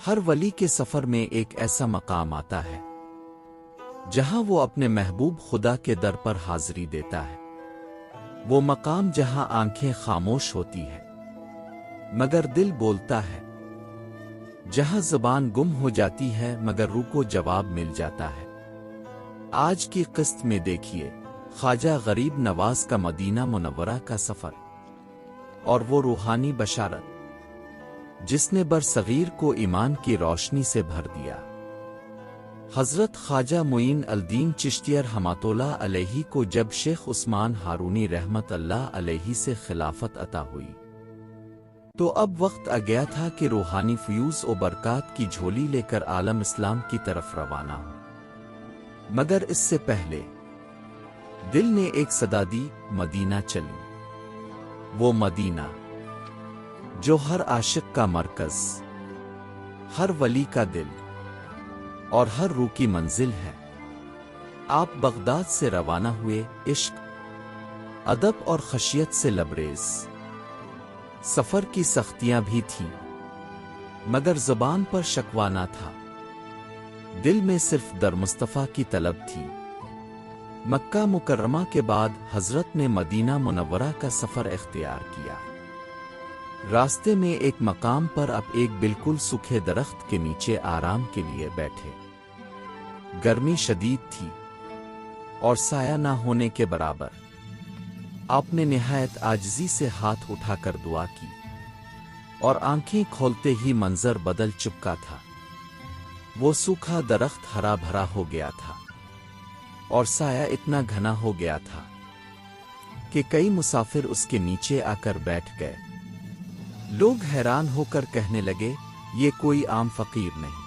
ہر ولی کے سفر میں ایک ایسا مقام آتا ہے جہاں وہ اپنے محبوب خدا کے در پر حاضری دیتا ہے۔ وہ مقام جہاں آنکھیں خاموش ہوتی ہے مگر دل بولتا ہے، جہاں زبان گم ہو جاتی ہے مگر روح کو جواب مل جاتا ہے۔ آج کی قسط میں دیکھیے خواجہ غریب نواز کا مدینہ منورہ کا سفر اور وہ روحانی بشارت جس نے برصغیر کو ایمان کی روشنی سے بھر دیا۔ حضرت خواجہ معین الدین چشتی رحمۃ اللہ علیہ کو جب شیخ عثمان ہارونی رحمت اللہ علیہ سے خلافت عطا ہوئی تو اب وقت آ گیا تھا کہ روحانی فیوز و برکات کی جھولی لے کر عالم اسلام کی طرف روانہ ہو۔ مگر اس سے پہلے دل نے ایک صدا دی، مدینہ چلی۔ وہ مدینہ جو ہر عاشق کا مرکز، ہر ولی کا دل اور ہر روح کی منزل ہے۔ آپ بغداد سے روانہ ہوئے، عشق، ادب اور خشیت سے لبریز۔ سفر کی سختیاں بھی تھیں مگر زبان پر شکوہ نہ تھا، دل میں صرف در مصطفیٰ کی طلب تھی۔ مکہ مکرمہ کے بعد حضرت نے مدینہ منورہ کا سفر اختیار کیا۔ راستے میں ایک مقام پر اب ایک بالکل سوکھے درخت کے نیچے آرام کے لیے بیٹھے۔ گرمی شدید تھی اور سایہ نہ ہونے کے برابر۔ آپ نے نہایت عاجزی سے ہاتھ اٹھا کر دعا کی اور آنکھیں کھولتے ہی منظر بدل چکا تھا۔ وہ سوکھا درخت ہرا بھرا ہو گیا تھا اور سایہ اتنا گھنا ہو گیا تھا کہ کئی مسافر اس کے نیچے آ کر بیٹھ گئے۔ لوگ حیران ہو کر کہنے لگے، یہ کوئی عام فقیر نہیں،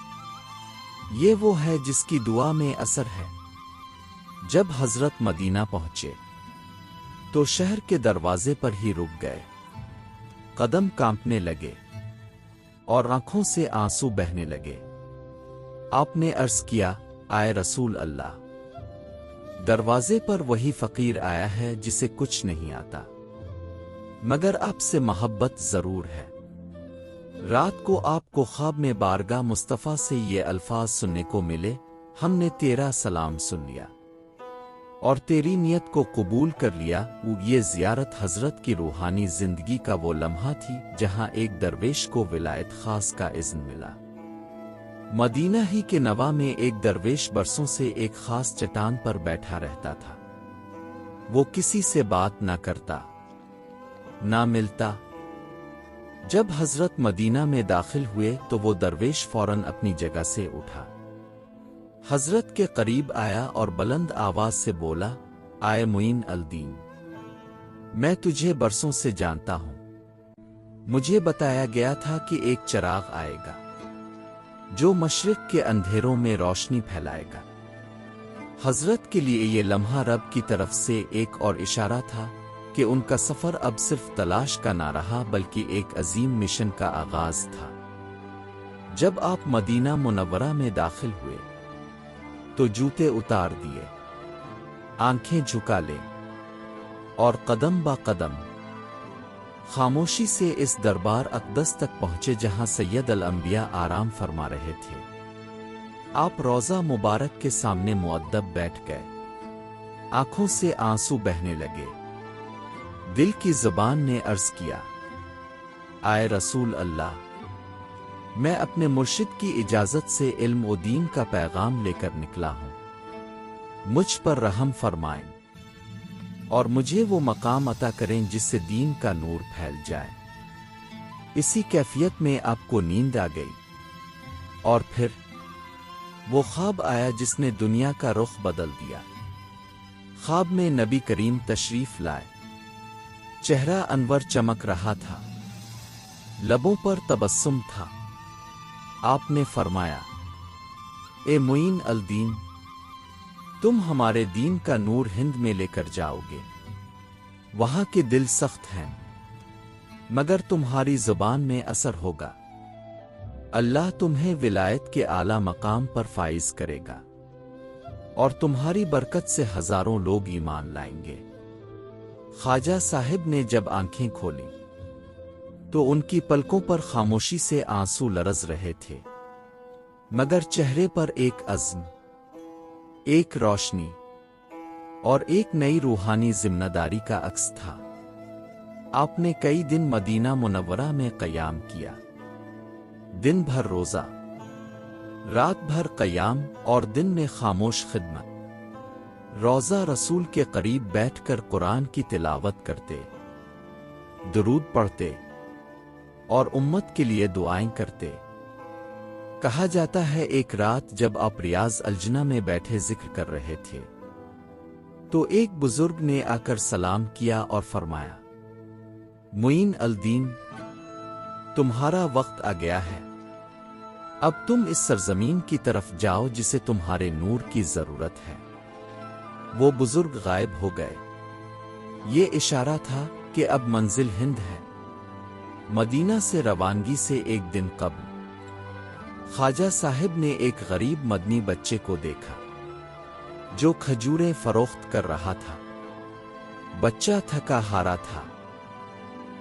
یہ وہ ہے جس کی دعا میں اثر ہے۔ جب حضرت مدینہ پہنچے تو شہر کے دروازے پر ہی رک گئے، قدم کانپنے لگے اور آنکھوں سے آنسو بہنے لگے۔ آپ نے عرض کیا، آئے رسول اللہ، دروازے پر وہی فقیر آیا ہے جسے کچھ نہیں آتا مگر آپ سے محبت ضرور ہے۔ رات کو آپ کو خواب میں بارگاہ مصطفیٰ سے یہ الفاظ سننے کو ملے، ہم نے تیرا سلام سن لیا اور تیری نیت کو قبول کر لیا۔ یہ زیارت حضرت کی روحانی زندگی کا وہ لمحہ تھی جہاں ایک درویش کو ولایت خاص کا اذن ملا۔ مدینہ ہی کے نوا میں ایک درویش برسوں سے ایک خاص چٹان پر بیٹھا رہتا تھا۔ وہ کسی سے بات نہ کرتا، نہ ملتا۔ جب حضرت مدینہ میں داخل ہوئے تو وہ درویش فوراً اپنی جگہ سے اٹھا، حضرت کے قریب آیا اور بلند آواز سے بولا، آئے معین الدین، میں تجھے برسوں سے جانتا ہوں۔ مجھے بتایا گیا تھا کہ ایک چراغ آئے گا جو مشرق کے اندھیروں میں روشنی پھیلائے گا۔ حضرت کے لیے یہ لمحہ رب کی طرف سے ایک اور اشارہ تھا کہ ان کا سفر اب صرف تلاش کا نہ رہا بلکہ ایک عظیم مشن کا آغاز تھا۔ جب آپ مدینہ منورہ میں داخل ہوئے تو جوتے اتار دیے، آنکھیں جھکا لے اور قدم با قدم خاموشی سے اس دربار اقدس تک پہنچے جہاں سید الانبیاء آرام فرما رہے تھے۔ آپ روضہ مبارک کے سامنے مؤدب بیٹھ گئے، آنکھوں سے آنسو بہنے لگے۔ دل کی زبان نے عرض کیا، آئے رسول اللہ، میں اپنے مرشد کی اجازت سے علم و دین کا پیغام لے کر نکلا ہوں، مجھ پر رحم فرمائیں اور مجھے وہ مقام عطا کریں جس سے دین کا نور پھیل جائے۔ اسی کیفیت میں آپ کو نیند آ گئی اور پھر وہ خواب آیا جس نے دنیا کا رخ بدل دیا۔ خواب میں نبی کریم تشریف لائے، چہرہ انور چمک رہا تھا، لبوں پر تبسم تھا۔ آپ نے فرمایا، اے معین الدین، تم ہمارے دین کا نور ہند میں لے کر جاؤ گے۔ وہاں کے دل سخت ہیں مگر تمہاری زبان میں اثر ہوگا۔ اللہ تمہیں ولایت کے اعلیٰ مقام پر فائز کرے گا اور تمہاری برکت سے ہزاروں لوگ ایمان لائیں گے۔ خواجہ صاحب نے جب آنکھیں کھولیں تو ان کی پلکوں پر خاموشی سے آنسو لرز رہے تھے۔ مگر چہرے پر ایک عزم، ایک روشنی اور ایک نئی روحانی ذمہ داری کا عکس تھا۔ آپ نے کئی دن مدینہ منورہ میں قیام کیا، دن بھر روزہ، رات بھر قیام اور دن میں خاموش خدمت۔ روزہ رسول کے قریب بیٹھ کر قرآن کی تلاوت کرتے، درود پڑھتے اور امت کے لیے دعائیں کرتے۔ کہا جاتا ہے ایک رات جب آپ ریاض الجنہ میں بیٹھے ذکر کر رہے تھے تو ایک بزرگ نے آ کر سلام کیا اور فرمایا، معین الدین، تمہارا وقت آ گیا ہے، اب تم اس سرزمین کی طرف جاؤ جسے تمہارے نور کی ضرورت ہے۔ وہ بزرگ غائب ہو گئے۔ یہ اشارہ تھا کہ اب منزل ہند ہے۔ مدینہ سے روانگی سے ایک دن قبل خواجہ صاحب نے ایک غریب مدنی بچے کو دیکھا جو کھجوریں فروخت کر رہا تھا۔ بچہ تھکا ہارا تھا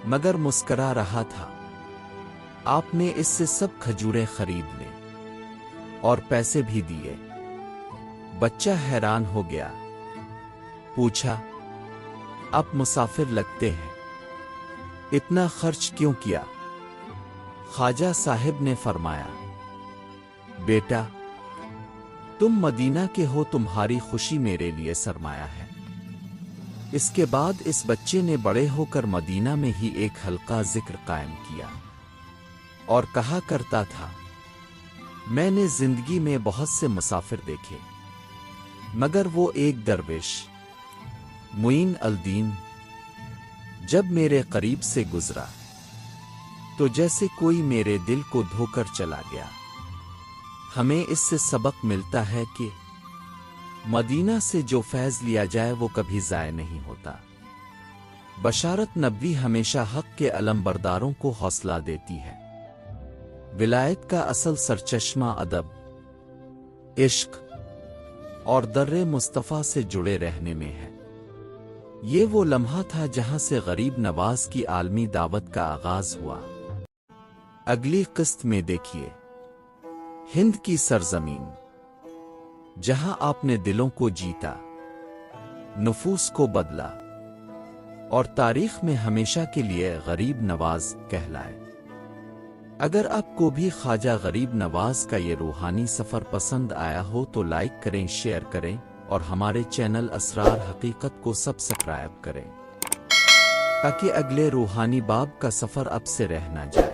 مگر مسکرا رہا تھا۔ آپ نے اس سے سب کھجوریں خرید لیں اور پیسے بھی دیے۔ بچہ حیران ہو گیا، پوچھا، آپ مسافر لگتے ہیں، اتنا خرچ کیوں کیا؟ خواجہ صاحب نے فرمایا، بیٹا، تم مدینہ کے ہو، تمہاری خوشی میرے لیے سرمایہ ہے۔ اس کے بعد اس بچے نے بڑے ہو کر مدینہ میں ہی ایک حلقہ ذکر قائم کیا اور کہا کرتا تھا، میں نے زندگی میں بہت سے مسافر دیکھے مگر وہ ایک درویش معین الدین جب میرے قریب سے گزرا تو جیسے کوئی میرے دل کو دھو کر چلا گیا۔ ہمیں اس سے سبق ملتا ہے کہ مدینہ سے جو فیض لیا جائے وہ کبھی ضائع نہیں ہوتا۔ بشارت نبوی ہمیشہ حق کے علم برداروں کو حوصلہ دیتی ہے۔ ولایت کا اصل سرچشمہ ادب، عشق اور در مصطفیٰ سے جڑے رہنے میں ہے۔ یہ وہ لمحہ تھا جہاں سے غریب نواز کی عالمی دعوت کا آغاز ہوا۔ اگلی قسط میں دیکھیے ہند کی سرزمین، جہاں آپ نے دلوں کو جیتا، نفوس کو بدلا اور تاریخ میں ہمیشہ کے لیے غریب نواز کہلائے۔ اگر آپ کو بھی خواجہ غریب نواز کا یہ روحانی سفر پسند آیا ہو تو لائک کریں، شیئر کریں اور ہمارے چینل اسرار حقیقت کو سبسکرائب کریں تاکہ اگلے روحانی باب کا سفر اب سے رہ نہ جائے۔